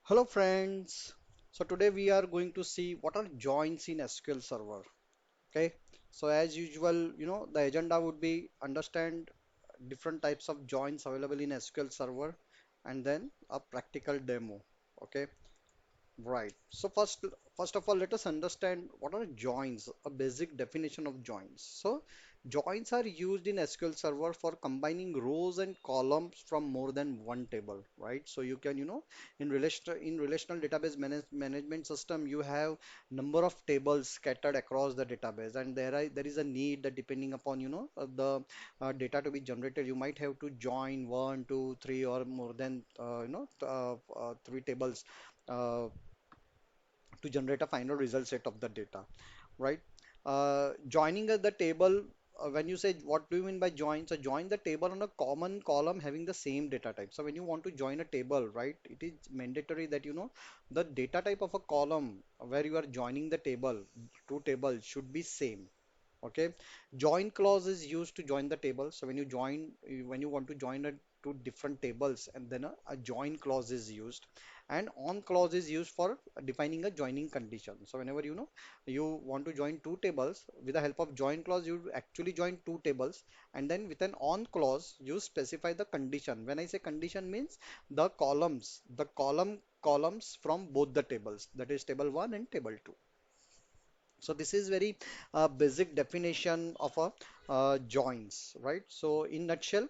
Hello friends. So today we are going to see what are joins in SQL Server. Okay. So as usual, the agenda would be understand different types of joins available in SQL Server and then a practical demo. Okay. Right. So first of all, let us understand what are joins, a basic definition of joins. So joins are used in SQL Server for combining rows and columns from more than one table, right? So you can, in relational database management system, you have number of tables scattered across the database, and there is a need that depending upon, the data to be generated, you might have to join one, two, three, or more than, three tables. To generate a final result set of the data, right? Joining the table, when you say what do you mean by join? So join the table on a common column having the same data type. So when you want to join a table, right, it is mandatory that the data type of a column where you are joining the table, two tables should be same. Okay, join clause is used to join the table. So when you want to join two different tables, and then a join clause is used, and on clause is used for defining a joining condition. So whenever you want to join two tables with the help of join clause, you actually join two tables, and then with an on clause you specify the condition. When I say condition means the columns from both the tables, that is table 1 and table 2. So this is very basic definition of a joins, right? So in nutshell,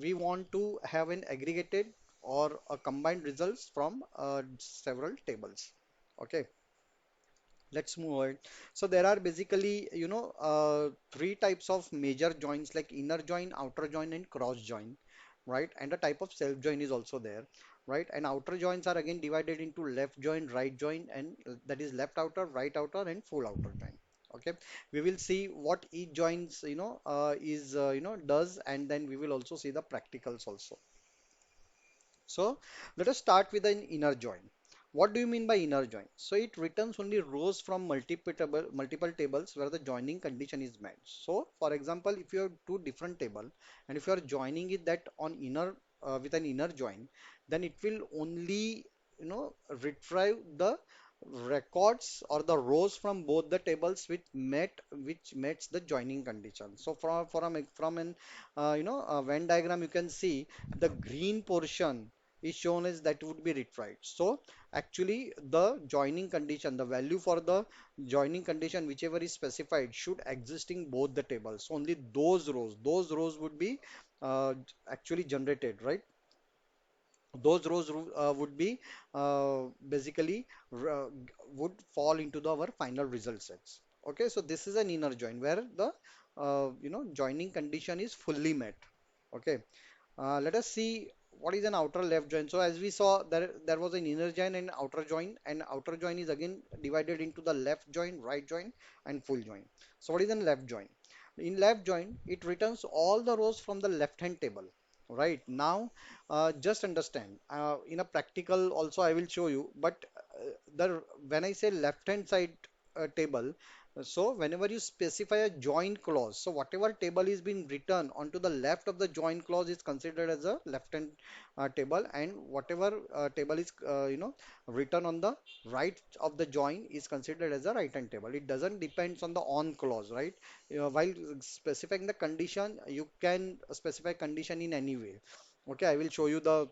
we want to have an aggregated or a combined results from several tables. Okay, let's move on. So there are basically, three types of major joins like inner join, outer join, and cross join, right? And a type of self join is also there, right? And outer joins are again divided into left join, right join, and that is left outer, right outer, and full outer join. Okay, we will see what each joins, does, and then we will also see the practicals also. So let us start with an inner join. What do you mean by inner join? So it returns only rows from multiple tables where the joining condition is met. So for example, if you have two different table and if you are joining it that on inner with an inner join, then it will only retrieve the records or the rows from both the tables which meets the joining condition. So from an a Venn diagram, you can see the green portion is shown as that would be retrieved. So actually the joining condition, the value for the joining condition, whichever is specified, should exist in both the tables. So only those rows would be uh, actually generated, right? Those rows would be basically uh, would fall into our final result sets. Okay, so this is an inner join where the joining condition is fully met. Okay, let us see what is an outer left join. So as we saw, there was an inner join and outer join, and outer join is again divided into the left join, right join, and full join. So what is an left join? In left join, it returns all the rows from the left hand table. Right now, just understand. In a practical, also I will show you. But the when I say left hand side table, so whenever you specify a join clause, so whatever table is being written onto the left of the join clause is considered as a left hand table, and whatever table is written on the right of the join is considered as a right hand table. It doesn't depends on the on clause, right? While specifying the condition, you can specify condition in any way. Okay, I will show you the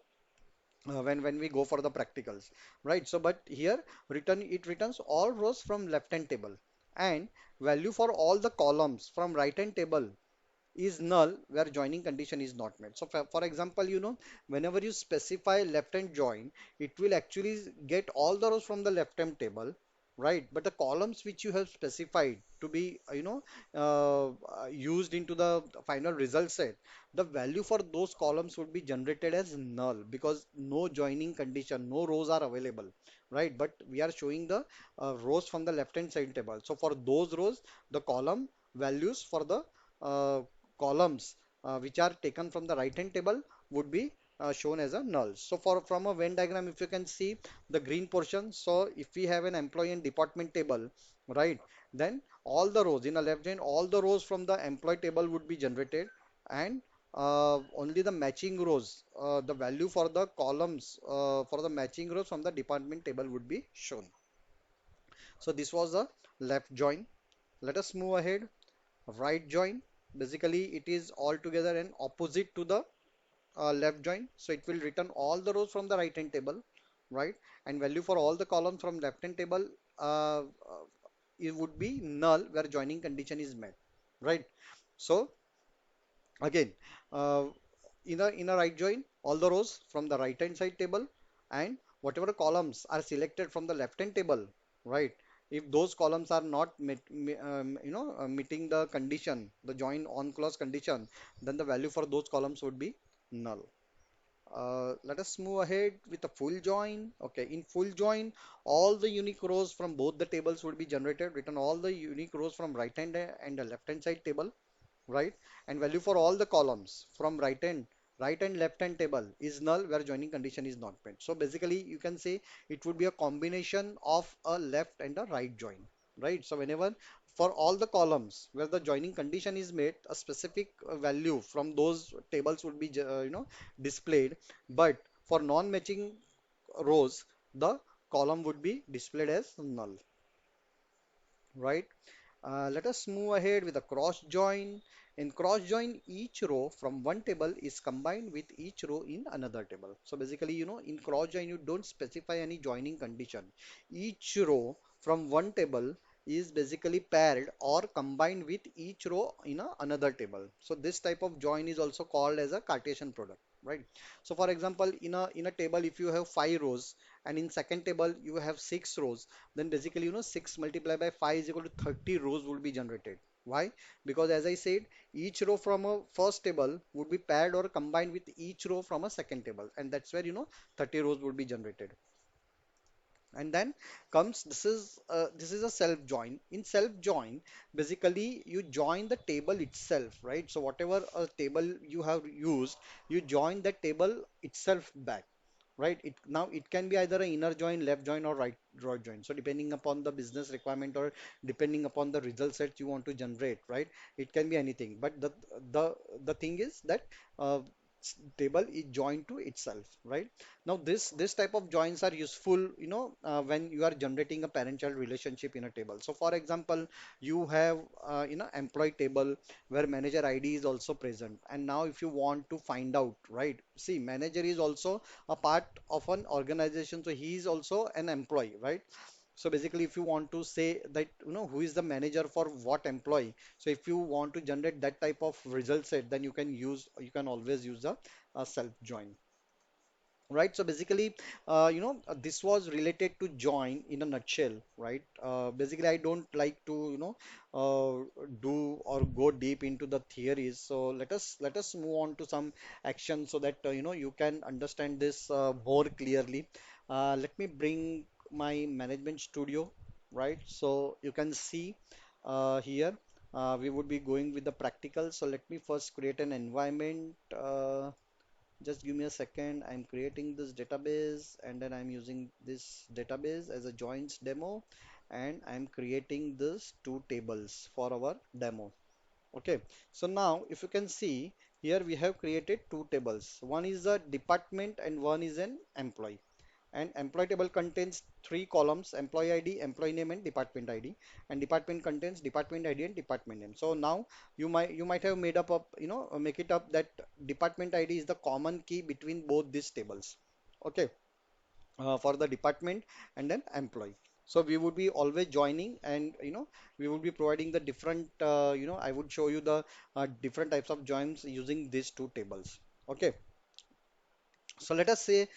when we go for the practicals, right? So but here returns all rows from left hand table, and value for all the columns from right hand table is null where joining condition is not met. So for example, whenever you specify left hand join, it will actually get all the rows from the left hand table, right? But the columns which you have specified to be used into the final result set, the value for those columns would be generated as null because no joining condition, no rows are available, right? But we are showing the rows from the left hand side table. So for those rows, the column values for the uh, columns which are taken from the right hand table would be shown as a null. So for from a Venn diagram, if you can see the green portion, so if we have an employee and department table, right, then all the rows in a left hand, all the rows from the employee table would be generated, and only the matching rows, the value for the columns for the matching rows from the department table would be shown. So this was the left join. Let us move ahead. Right join. Basically, it is altogether an opposite to the left join. So it will return all the rows from the right hand table, right? And value for all the columns from left hand table, it would be null where joining condition is met, right? So again, uh, in a right join, all the rows from the right hand side table and whatever columns are selected from the left hand table, right? If those columns are not meeting the condition, the join on clause condition, then the value for those columns would be null. Let us move ahead with a full join. Okay, in full join, all the unique rows from both the tables would be generated. Return all the unique rows from right hand and the left hand side table, right? And value for all the columns from right and left hand table is null where joining condition is not met. So basically, you can say it would be a combination of a left and a right join, right? So whenever for all the columns where the joining condition is met, a specific value from those tables would be displayed, but for non-matching rows, the column would be displayed as null, right? Let us move ahead with a cross join. In cross join, each row from one table is combined with each row in another table. So basically, in cross join, you don't specify any joining condition. Each row from one table is basically paired or combined with each row in another table. So this type of join is also called as a Cartesian product, right? So for example, in a table, if you have 5 rows and in second table you have 6 rows, then basically 6 multiplied by 5 is equal to 30 rows will be generated. Why? Because as I said, each row from a first table would be paired or combined with each row from a second table, and that's where 30 rows would be generated. And then comes this is a self join. In self join, basically you join the table itself, right? So whatever a table you have used, you join that table itself back, right? It can be either an inner join, left join, or right join. So depending upon the business requirement or depending upon the result set you want to generate, right? It can be anything. But the the thing is that uh, table is joined to itself, right? Now this type of joins are useful, when you are generating a parent-child relationship in a table. So for example, you have employee table where manager ID is also present, and now if you want to find out, right? See, manager is also a part of an organization, so he is also an employee, right? So basically, if you want to say that, who is the manager for what employee, so if you want to generate that type of result set, then you can always use a self join. Right, so basically, this was related to join in a nutshell, right? Basically, I don't like to, do or go deep into the theories. So let us move on to some action so that you can understand this more clearly. Let me bring my management studio, right? So you can see here we would be going with the practical. So let me first create an environment. Just give me a second. I'm creating this database and then I'm using this database as a joins demo, and I'm creating this two tables for our demo. Okay, so now if you can see here, we have created two tables. One is a department and one is an employee. And employee table contains three columns: employee ID, employee name, and department ID. And department contains department ID and department name. So now you might have made up make it up that department ID is the common key between both these tables. Okay, for the department and then employee. So we would be always joining, and we would be providing the different I would show you the different types of joins using these two tables. Okay. So let us say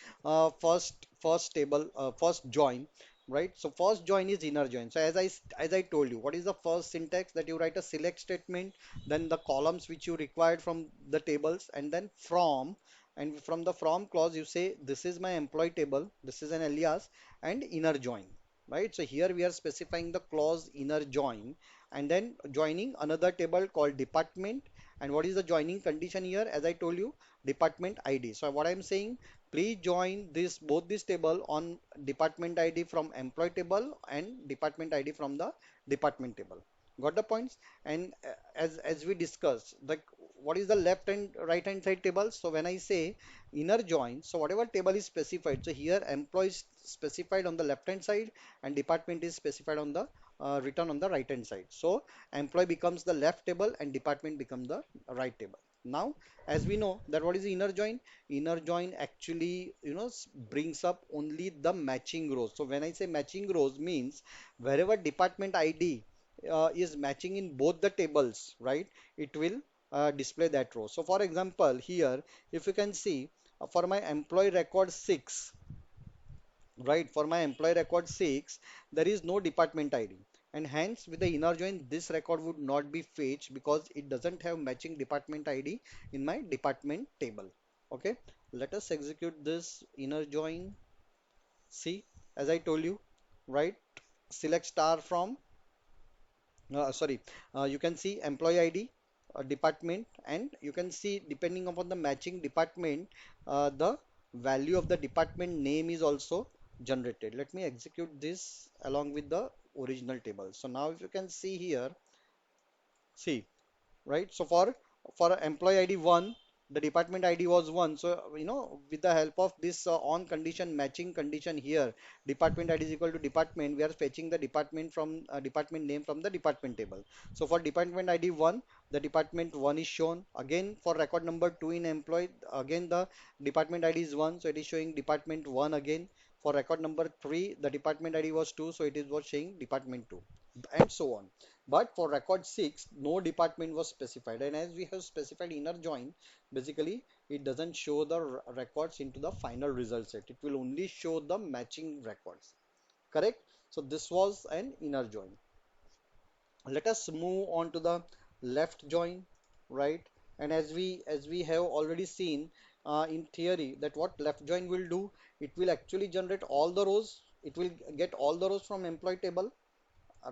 first table first join, right? So first join is inner join. So as I told you, what is the first syntax? That you write a select statement, then the columns which you required from the tables, and then and from the from clause you say this is my employee table, this is an alias, and inner join, right? So here we are specifying the clause inner join, and then joining another table called department. And what is the joining condition here? As I told you, department ID. So what I'm saying, please join this both this table on department ID from employee table and department ID from the department table. Got the points? And as we discussed, like what is the left and right hand side table? So when I say inner join, so whatever table is specified, so here employee is specified on the left hand side and department is specified on the written on the right hand side. So employee becomes the left table and department becomes the right table. Now, as we know that what is the inner join? Inner join actually, brings up only the matching rows. So when I say matching rows means wherever department ID is matching in both the tables, right? It will display that row. So for example, here, if you can see for my employee record 6, right? For my employee record 6, there is no department ID. And hence, with the inner join, this record would not be fetched because it doesn't have matching department ID in my department table. Okay, let us execute this inner join. See, as I told you, right? Select star from sorry, you can see employee ID, department, and you can see depending upon the matching department, the value of the department name is also generated. Let me execute this along with the original table. So now if you can see here, see, right? So for employee ID 1, the department ID was 1. So with the help of this on condition matching condition here, department ID is equal to department. We are fetching the department from department name from the department table. So for department ID 1, the department 1 is shown. Again for record number 2 in employee, again the department ID is 1, so it is showing department 1 again. For record number 3, the department ID was 2, so it is was showing department 2, and so on. But for record 6, no department was specified. And as we have specified inner join, basically it doesn't show the records into the final result set. It will only show the matching records. Correct? So this was an inner join. Let us move on to the left join, right? And as we have already seen in theory that what left join will do, it will actually generate all the rows. It will get all the rows from employee table,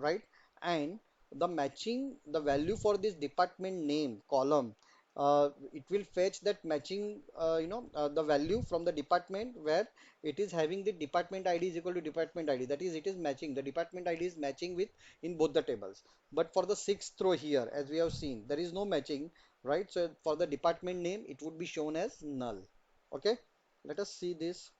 right? And the matching the value for this department name column, it will fetch that matching the value from the department where it is having the department ID is equal to department ID, that is it is matching the department ID is matching with in both the tables. But for the sixth row here, as we have seen, there is no matching, right? So for the department name it would be shown as null. Okay, let us see this.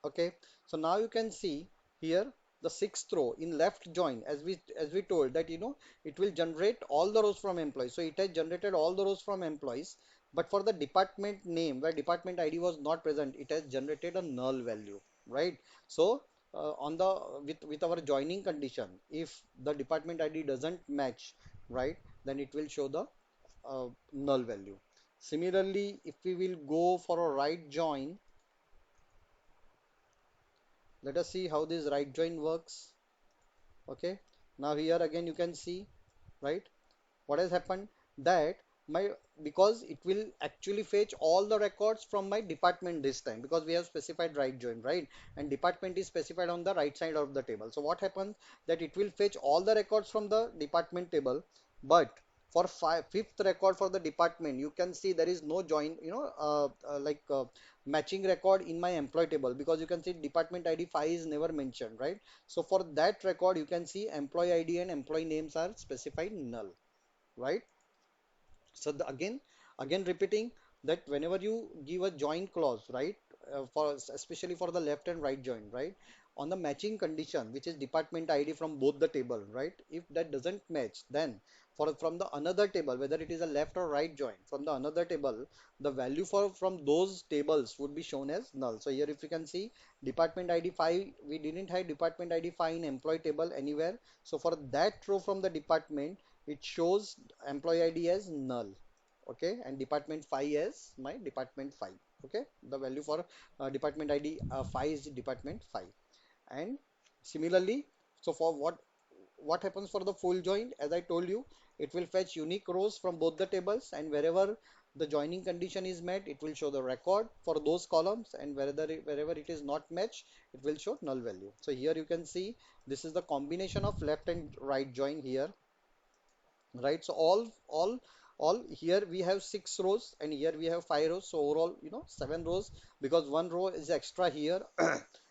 Okay, so now you can see here the sixth row in left join, as we told that it will generate all the rows from employees. So it has generated all the rows from employees, but for the department name where department ID was not present, it has generated a null value, right? So on the with our joining condition, if the department ID doesn't match, right, then it will show the null value. Similarly, if we will go for a right join, let us see how this right join works. Okay, now here again you can see, right, what has happened, that my because it will actually fetch all the records from my department this time because we have specified right join, right, and department is specified on the right side of the table. So what happens that it will fetch all the records from the department table, but for fifth record for the department you can see there is no join, matching record in my employee table because you can see department ID 5 is never mentioned, right? So for that record you can see employee ID and employee names are specified null, right? So again repeating that whenever you give a join clause, right, for especially for the left and right join, right, on the matching condition, which is department ID from both the table, right, if that doesn't match, then for from the another table, whether it is a left or right join, from the another table, the value for from those tables would be shown as null. So here if you can see department ID 5, we didn't have department ID 5 in employee table anywhere. So for that row from the department, it shows employee ID as null. Okay, and department 5 as my department 5. Okay, the value for department ID 5 is department 5. And similarly, so for what happens for the full join, as I told you, it will fetch unique rows from both the tables, and wherever the joining condition is met, it will show the record for those columns, and wherever it is not matched, it will show null value. So here you can see this is the combination of left and right join here, right? So all here we have 6 rows and here we have 5 rows, so overall 7 rows because one row is extra here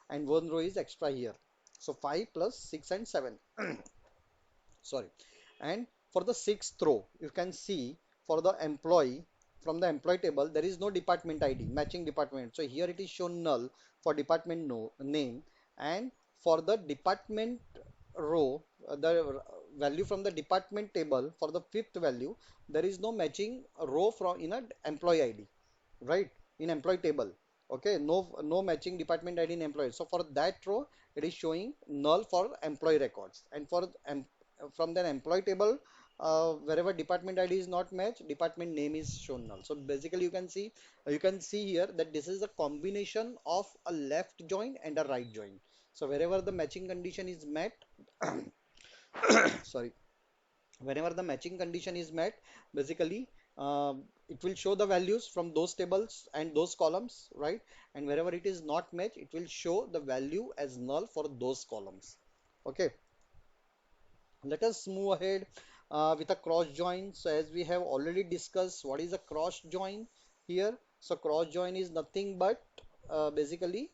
and one row is extra here. So 5 plus 6 and 7 sorry. And for the sixth row, you can see for the employee, from the employee table, there is no department ID, matching department. So here it is shown null for department no, name, and for the department row, the value from the department table for the fifth value, there is no matching row from in a employee ID, right? In employee table. Okay, no matching department ID in employee. So for that row, it is showing null for employee records. And for from the employee table, wherever department ID is not matched, department name is shown null. So basically, you can see here that this is a combination of a left join and a right join. So wherever the matching condition is met, sorry, whenever the matching condition is met, basically it will show the values from those tables and those columns, right? And wherever it is not matched, it will show the value as null for those columns. Okay, let us move ahead with a cross join. So as we have already discussed, what is a cross join here? So cross join is nothing but basically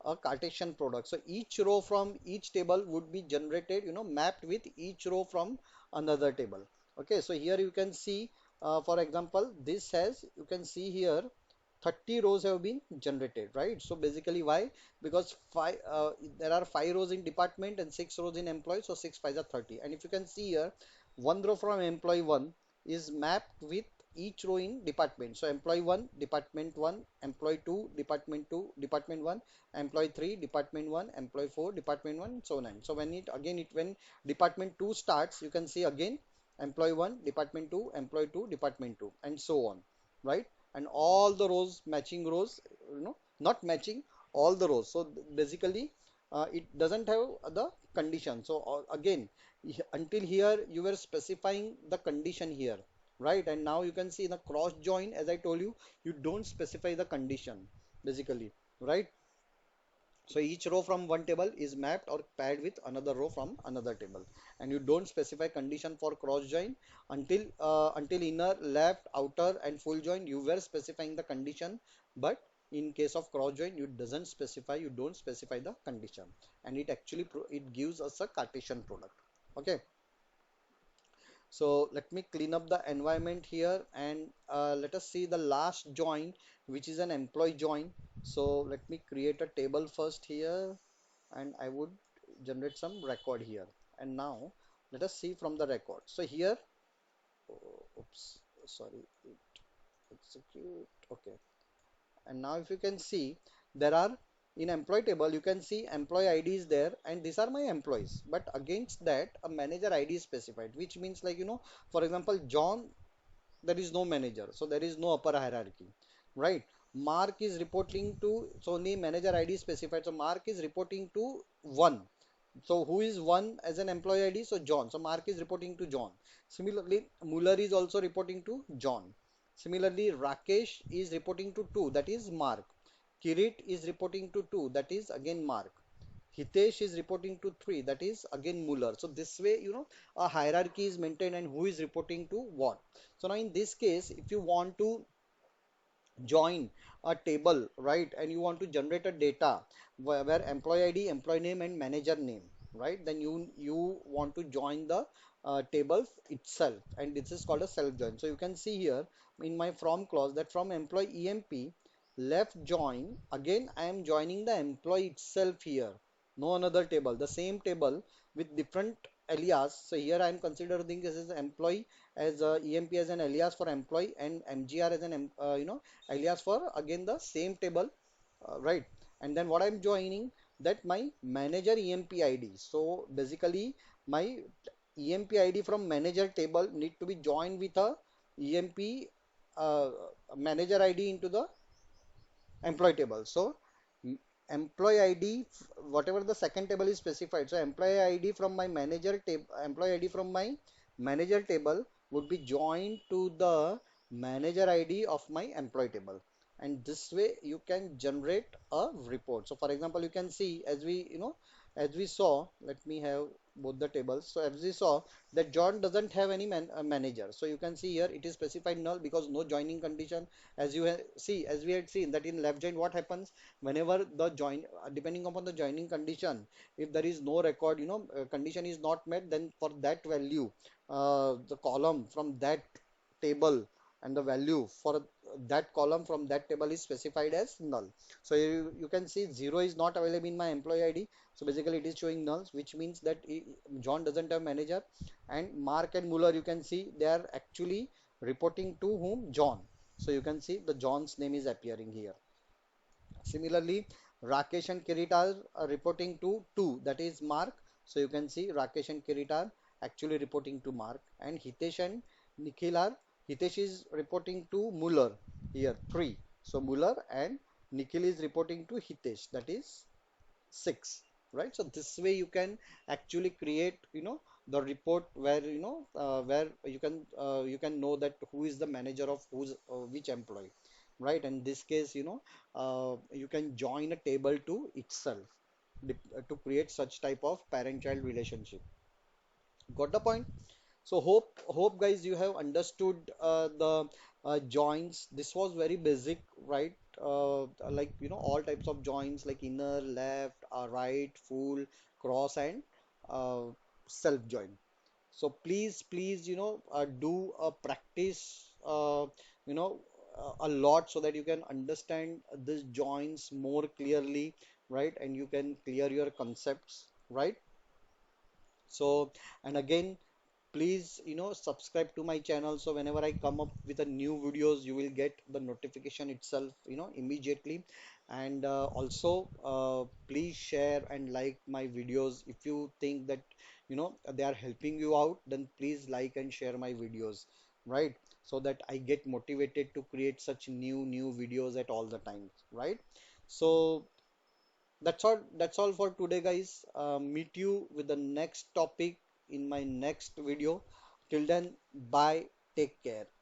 a Cartesian product. So each row from each table would be generated, mapped with each row from another table. Okay, so here you can see, for example, this has, you can see here 30 rows have been generated, right? So basically why? Because there are 5 rows in department and 6 rows in employee, so 6 5s are 30. And if you can see here, one row from employee 1 is mapped with each row in department. So employee 1, department 1, employee 2, department 2, department 1, employee 3, department 1, employee 4, department 1, so on. So when it again it when department 2 starts, you can see again employee 1, department 2, employee 2, department 2, and so on, right? And all the rows matching rows, not matching all the rows. So basically it doesn't have the condition. So again, until here you were specifying the condition here, right? And now you can see in the cross join, as I told you, you don't specify the condition basically, right? So each row from one table is mapped or paired with another row from another table, and you don't specify condition for cross join until inner, left, outer, and full join. You were specifying the condition, but in case of cross join, you doesn't specify. You don't specify the condition, and it actually it gives us a Cartesian product. Okay. So let me clean up the environment here, and let us see the last join, which is an employee join. So let me create a table first here, and I would generate some record here. And now let us see from the record. So here, oops, sorry, it execute. Okay. And now if you can see, there are in employee table, you can see employee ID is there, and these are my employees. But against that, a manager ID is specified, which means like, for example, John, there is no manager, so there is no upper hierarchy, right? Mark is reporting to, so only manager ID is specified, so Mark is reporting to one. So who is one as an employee ID? So John. So Mark is reporting to John. Similarly, Muller is also reporting to John. Similarly, Rakesh is reporting to 2, that is Mark. Kirit is reporting to 2, that is again Mark. Hitesh is reporting to 3, that is again Muller. So this way, a hierarchy is maintained and who is reporting to what. So now in this case, if you want to join a table, right? And you want to generate a data where employee ID, employee name, and manager name, right? Then you want to join the tables itself, and this is called a self join. So you can see here in my from clause that from employee EMP left join, again I am joining the employee itself here, no another table, the same table with different alias. So here I am considering this as employee, as EMP as an alias for employee, and MGR as an alias for again the same table, right? And then what I'm joining, that my manager EMP ID. So basically my EMP ID from manager table need to be joined with a EMP uh, manager ID into the employee table. So employee ID, whatever the second table is specified. So employee ID from my manager table, employee ID from my manager table would be joined to the manager ID of my employee table. And this way you can generate a report. So for example, you can see as we saw, let me have both the tables. So as we saw that John doesn't have any manager. So you can see here it is specified null because no joining condition. As you see, as we had seen that in left join, what happens whenever the join, depending upon the joining condition, if there is no record, condition is not met, then for that value, the column from that table and the value for that column from that table is specified as null. So you can see 0 is not available in my employee ID. So basically it is showing nulls, which means that John doesn't have manager. And Mark and Muller, you can see they are actually reporting to whom? John. So you can see the John's name is appearing here. Similarly, Rakesh and Kirit are reporting to two, that is Mark. So you can see Rakesh and Kirit are actually reporting to Mark, and Hitesh and Nikhil are, Hitesh is reporting to Muller here, three. So Muller and Nikhil is reporting to Hitesh, that is six, right? So this way you can actually create, the report where, where you can know that who is the manager of who's which employee, right? In this case, you can join a table to itself to create such type of parent-child relationship. Got the point? So hope guys you have understood the joins. This was very basic, right? Like all types of joins like inner, left, right, full, cross, and uh, self join. So please do a practice a lot so that you can understand these joins more clearly, right? And you can clear your concepts, right? So and again, please subscribe to my channel so whenever I come up with a new videos you will get the notification itself immediately. And also please share and like my videos. If you think that they are helping you out, then please like and share my videos, right? So that I get motivated to create such new videos at all the times, right? So that's all for today, guys. Meet you with the next topic in my next video. Till then, bye. Take care.